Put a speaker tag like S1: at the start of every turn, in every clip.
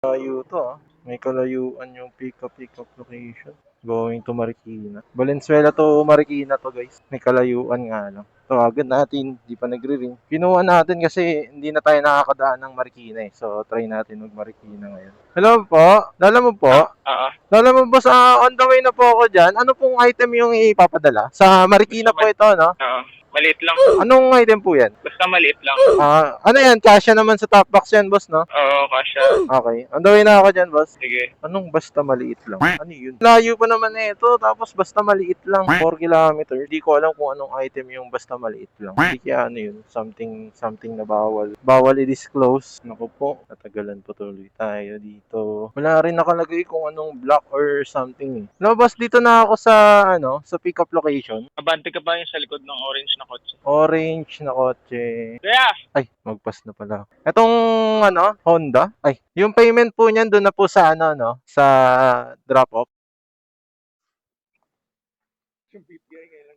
S1: Layo to ah. May kalayuan yung pick-up location. Going to Marikina. Valenzuela to Marikina to guys. May kalayuan nga lang. Tawagan natin, di pa nagre-ring. Kinuha natin kasi hindi na tayo nakakadaan ng Marikina eh. So try natin mag Marikina ngayon. Hello po, dala mo po?
S2: Oo.
S1: Dala mo boss, on the way na po ako dyan. Ano pong item yung ipapadala? Sa Marikina po ito, no?
S2: Oo. Maliit lang.
S1: Anong item po yan?
S2: Basta maliit lang.
S1: Ano yan? Kasya naman sa top box yan, boss, no?
S2: Oo, kasha.
S1: Okay. On the way na ako dyan, boss.
S2: Sige.
S1: Anong basta maliit lang? Ano yun? Layo pa naman eh ito. Tapos basta maliit lang. 4 kilometer. Hindi ko alam kung anong item yung basta maliit lang. Hindi kaya ano yun. Something na bawal. Bawal i-disclose. Naku po. Natagalan po tuloy tayo dito. Wala rin nakalagay kung anong block or something eh. No, boss, dito na ako sa sa pick-up location.
S2: Abante ka pa yung sa likod ng orange na kotse.
S1: Orange na kotse.
S2: Kaya!
S1: Ay, magpas na pala. Itong Honda. Ay, yung payment po niyan doon na po sa sa drop off.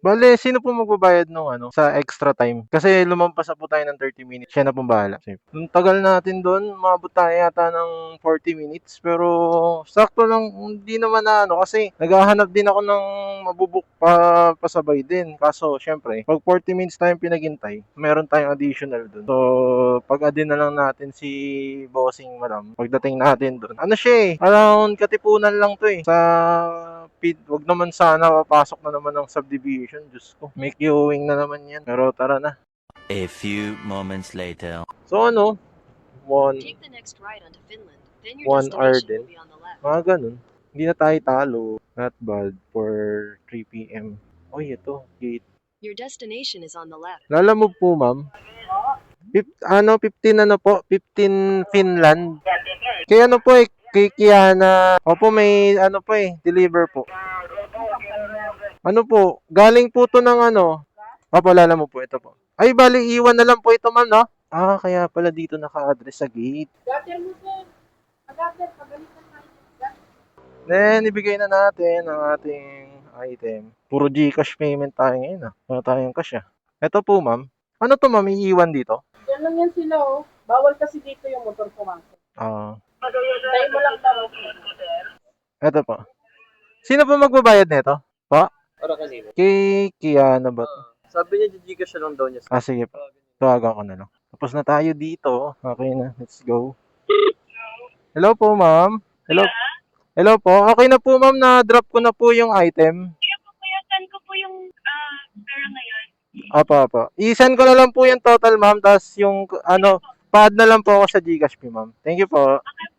S1: Bale, sino po magbabayad nung sa extra time? Kasi lumampas na po tayo ng 30 minutes. Siya na pong bahala. Nung tagal natin doon, umabot tayo yata ng 40 minutes. Pero sakto lang, hindi naman na kasi naghahanap din ako ng mabubuk pasabay din. Kaso, syempre, pag 40 minutes tayong pinaghintay, meron tayong additional doon. So, pag-add na lang natin si Bossing Madam. Pagdating natin doon. Ano siya eh, around Katipunan lang to eh. Sa wag naman sana papasok na naman ng subdivision. Diyos ko, may queuing na naman yan. Pero tara na.
S3: A few moments later.
S1: So one
S4: Take the next right onto Finland. Then your
S1: 1 hour
S4: destination
S1: din.
S4: will be on the left.
S1: Mga ganun. Hindi na tayo talo. Not bad for 3 p.m. Oy, ito, gate.
S4: Your destination is on the left.
S1: Lala mo po, ma'am. 15 15 Finland. Kaya po eh, kay Kiana. Opo, may po eh, deliver po. Ano po, galing po to ng Opo, lala mo po, ito po. Ay, bali, iwan na lang po ito, ma'am, no? Kaya pala dito naka-address sa gate. Then, ibigay na natin ang ating item. Puro Gcash payment tayo ngayon, Wala tayong cash, Ito po, ma'am. Ano to, ma'am? Iiwan dito?
S5: Diyan lang yan sila, oh. Bawal kasi dito yung motor pumasok. Tayo mo lang daw.
S1: Ito po. Sino po magbabayad nito? Po?
S6: Para kanina.
S1: Kay Kiana ba to?
S6: Sabi niya, Gcash lang daw niya.
S1: Sige po. Tawagan ko na lang. Tapos na tayo dito. Okay na. Let's go. Hello po, ma'am. Hello. Hello po. Okay na po, ma'am. Na-drop ko na po yung item.
S7: Sige po kuya, send ko po yung pera ngayon.
S1: Apo. I-send ko na lang po yung total, ma'am. Tapos yung pa-add na lang po ako sa Gcash, ma'am. Thank you po.
S7: Okay